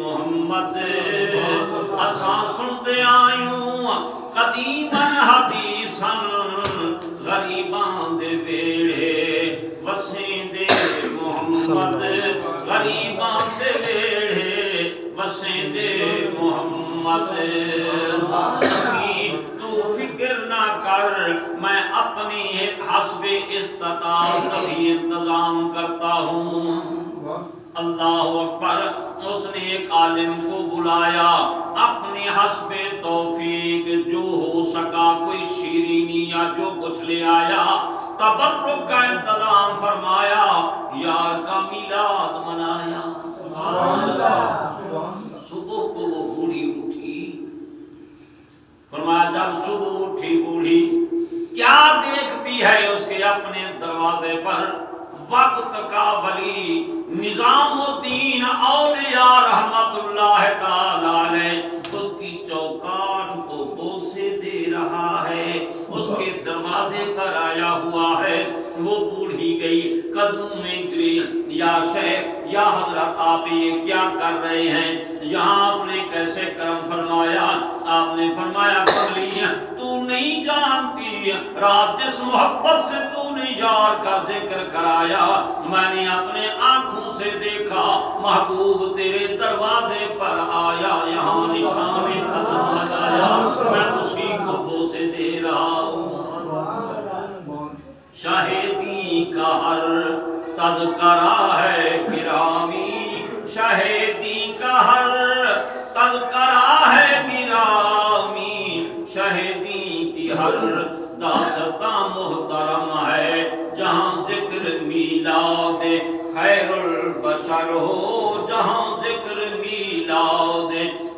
محمد اساں سنتے آیوں قدیماً حدیثاً غریباں دے ویڑے وسیں دے محمد غریباں دے ویڑے وسیں دے محمد تو فکر نہ کر میں اپنی حسب استطاعت بھی انتظام کرتا ہوں اللہ اکبر اس نے ایک عالم کو بلایا اپنے حسب توفیق جو ہو سکا کوئی شیرینی یا جو کچھ لے آیا تبرک کا انتظام فرمایا یار کا میلاد منایا سبحان اللہ صبح کو وہ بوڑھی اٹھی فرمایا جب صبح اٹھی بوڑھی کیا دیکھتی ہے اس کے اپنے دروازے پر وقت کا ولی نظام الدین اولیاء رحمت اللہ تعالی علیہ اس کی چوکاٹ کو بوسے دے رہا ہے اس کے دروازے پر آیا ہوا ہے وہ بوڑھی گئی قدموں میں گری یا شیخ یا حضرت آپ یہ کیا کر رہے ہیں یہاں آپ نے کیسے کرم فرمایا آپ نے فرمایا کملی تو نہیں جانتی رات جس محبت سے تو نے یار کا ذکر کرایا میں نے اپنے آنکھوں سے دیکھا محبوب تیرے دروازے پر آیا یہاں نشان قدم لگایا میں اسی کو بوسے دے رہا ہوں شاہدی کا ہر تذکرہ ہے گرامی شاہدی کا ہر تذکرہ ہے گرامی شاہدی کی ہر داستاں محترم ہے جہاں ذکر میلاد خیر البشر ہو جہاں ذکر میلاد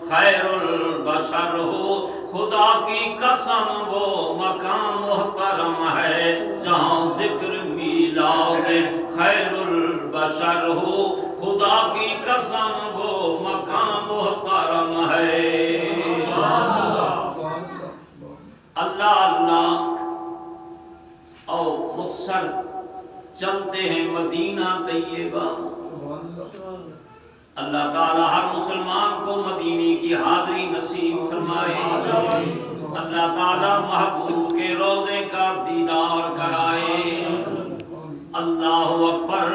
خیر البشر ہو خدا کی قسم وہ مقام محترم ہے جہاں ذکر میلاد خیر البشر ہو خدا کی قسم وہ مقام محترم ہے اللہ اللہ او مختصر چلتے ہیں مدینہ طیبہ اللہ تعالی ہر مسلمان کو مدینے کی حاضری نصیب فرمائے اللہ تعالی محبوب کے روضے کا دیدار کرائے اللہ اکبر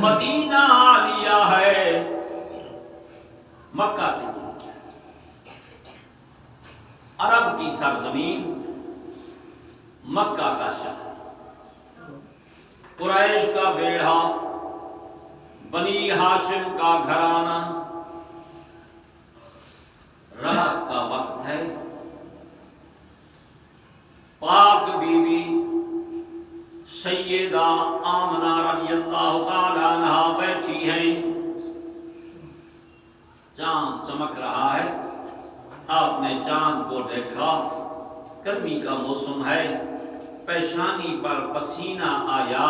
مدینہ عالیہ ہے مکہ عرب کی سرزمین مکہ کا شہر قریش کا بیڑا بنی ہاشم کا گھرانہ رات کا وقت ہے پاک بی بی سیدہ آمنہ رضی اللہ تعالی عنہا بیٹھی ہیں چاند چمک رہا ہے آپ نے چاند کو دیکھا گرمی کا موسم ہے پیشانی پر پسینہ آیا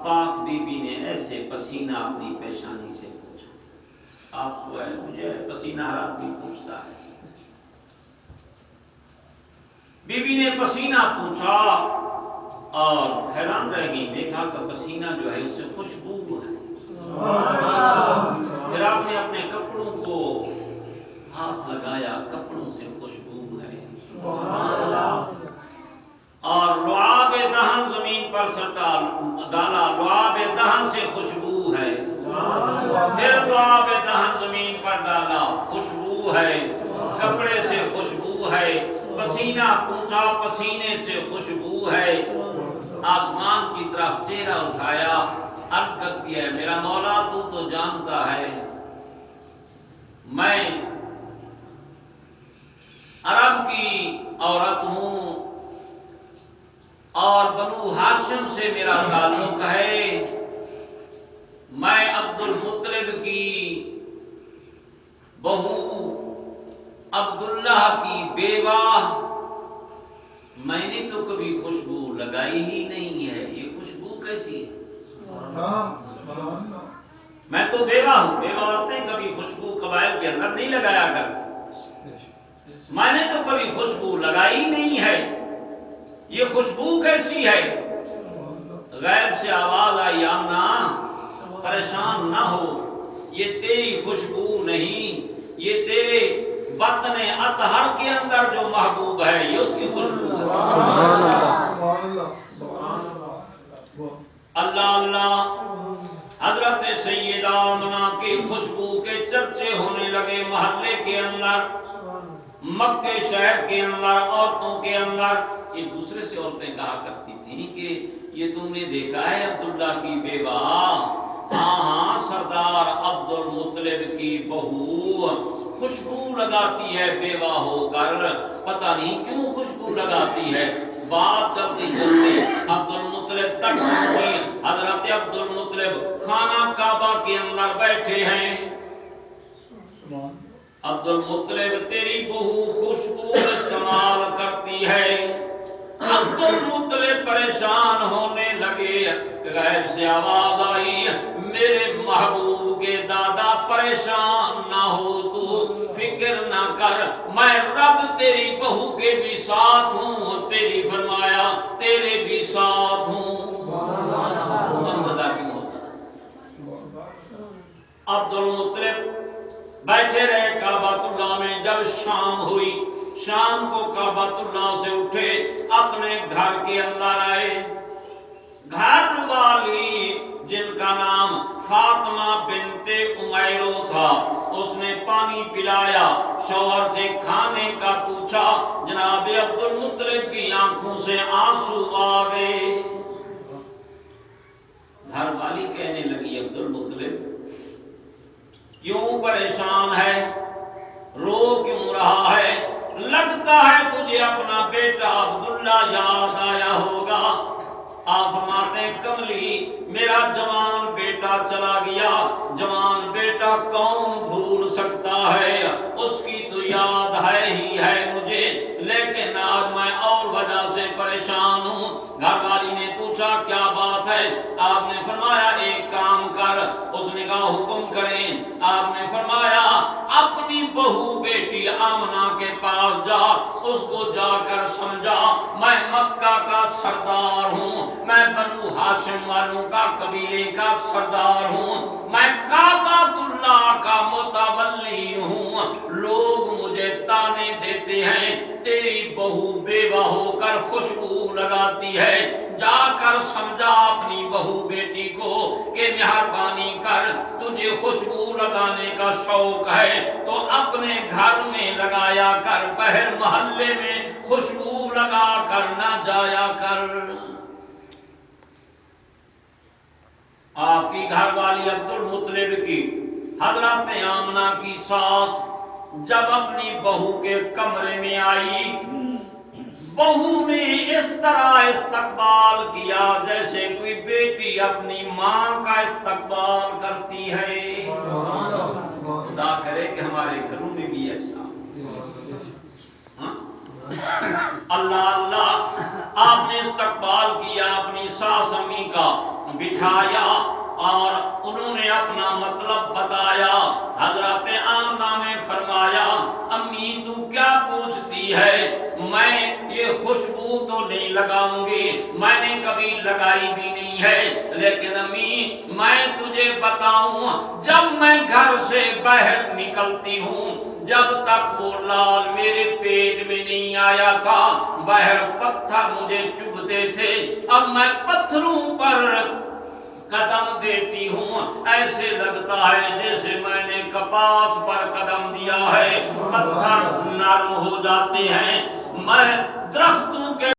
پاک بی بی نے ایسے پسینہ اپنی پیشانی سے پوچھا آپ کو ہے مجھے پسینہ ہر آدمی پوچھتا ہے بی بی نے پسینہ پوچھا اور حیران رہ گئی دیکھا کہ پسینہ جو ہے اس سے خوشبو ہے پھر آپ نے اپنے کپڑوں کو ہاتھ لگایا کپڑوں سے خوشبو ہے اور لعاب دہن زمین پر سٹا ڈالا لعاب دہن سے خوشبو ہے پھر لعاب دہن زمین پر ڈالا خوشبو ہے کپڑے سے خوشبو ہے پسینہ پوچھا پسینے سے خوشبو ہے آسمان کی طرف چہرہ اٹھایا عرض کرتی ہے میرا مولا تو جانتا ہے میں عرب کی عورت ہوں اور بنو ہاشم سے میرا تعلق ہے میں عبد المطلب کی بہو عبداللہ کی بیوہ میں نے تو کبھی خوشبو لگائی ہی نہیں ہے یہ خوشبو کیسی ہے میں تو بیوہ ہوں بیوہ عورتیں کبھی خوشبو قبائل کے اندر نہیں لگایا کرتی میں نے تو کبھی خوشبو لگائی نہیں ہے یہ خوشبو کیسی ہے غیب سے آواز آئی آمنہ پریشان نہ ہو یہ تیری خوشبو نہیں، یہ تیرے بطن اطہر کے اندر جو محبوب ہے یہ اس کی خوشبو ہے۔ سبحان اللہ اللہ۔ حضرت سیدہ آمنہ کی خوشبو کے چرچے ہونے لگے محلے کے اندر، مکے شہر کے اندر، عورتوں کے اندر۔ یہ دوسرے سے عورتیں کہا کرتی تھیں کہ یہ تم نے دیکھا ہے عبداللہ کی بیوہ، ہاں سردار عبد المطلب کی بہو خوشبو لگاتی ہے بیوہ ہو کر، پتہ نہیں کیوں خوشبو لگاتی ہے۔ بات چلتی چلتی عبد المطلب تک پہنچی۔ حضرت عبد المطلب خانہ کعبہ کے اندر بیٹھے ہیں۔ عبد المطلب تیری بہو خوشبو استعمال کرتی ہے۔ عبد المطلب پریشان ہونے لگے، غیب سے آواز آئی، میرے محبوب کے دادا پریشان نہ ہو، تو فکر نہ کر، میں رب تیری بہو کے بھی ساتھ ہوں، تیری فرمایا تیرے بھی ساتھ ہوں۔ عبد المطلب بیٹھے رہے کعبۃ اللہ میں۔ جب شام ہوئی، شام کو کعبۃ اللہ سے اٹھے، اپنے گھر کے اندر آئے۔ گھر والی جن کا نام فاطمہ بنت امیرو تھا، اس نے پانی پلایا، شوہر سے کھانے کا پوچھا، جناب عبد المطلب کی آنکھوں سے آنسو آ گئے۔ گھر والی کہنے لگی عبد المطلب کیوں پریشان ہے، رو کیوں رہا ہے؟ لگتا ہے تجھے اپنا بیٹا عبداللہ یاد آیا ہوگا۔ آپ فرماتے ہیں کملی میرا جوان بیٹا چلا گیا، جوان بیٹا کون بھول سکتا ہے، اس کی تو یاد ہے ہی ہے مجھے، لیکن آج میں اور وجہ سے پریشان ہوں۔ گھر والی نے پوچھا کیا بات ہے؟ آپ نے فرمایا ایک کام کر۔ اس نے کہا حکم کریں۔ آپ نے فرمایا اپنی بہو بیٹی آمنہ کے پاس جا، اس کو جا کر سمجھا میں مکہ کا سردار ہوں، میں بنو ہاشم والوں کا قبیلے کا سردار ہوں، میں کعبۃ اللہ کا متولی ہوں، لوگ مجھے تانے دیتے ہیں تیری بہو بیوہ ہو کر خوشبو لگاتی ہے، جا کر سمجھا اپنی بہو بیٹی کو کہ مہربانی کر، تجھے خوشبو لگانے کا شوق ہے تو اپنے گھر میں لگایا کر، باہر محلے میں خوشبو لگا کر نہ جایا کر۔ آپ کی گھر والی عبد المطلب کی حضرت آمنہ کی ساس جب اپنی بہو کے کمرے میں آئی، بہو نے اس طرح استقبال کیا جیسے کوئی بیٹی اپنی ماں کا استقبال کرتی ہے۔ خدا کرے کہ ہمارے گھروں میں بھی ایسا۔ اللہ اللہ، آپ نے استقبال کیا اپنی ساس امی کا، بٹھایا اور انہوں نے اپنا مطلب بتایا۔ حضرت آمنہ نے فرمایا امی تو کیا پوچھتی ہے، میں یہ خوشبو تو نہیں لگاؤں گی، میں نے کبھی لگائی بھی نہیں ہے، لیکن امی میں تجھے بتاؤں جب میں گھر سے باہر نکلتی ہوں، جب تک وہ لال میرے پیٹ میں نہیں آیا تھا باہر پتھر مجھے چبھتے تھے، اب میں پتھروں پر قدم دیتی ہوں ایسے لگتا ہے جیسے میں نے کپاس پر قدم دیا ہے، پتھر نرم ہو جاتے ہیں، میں درختوں کے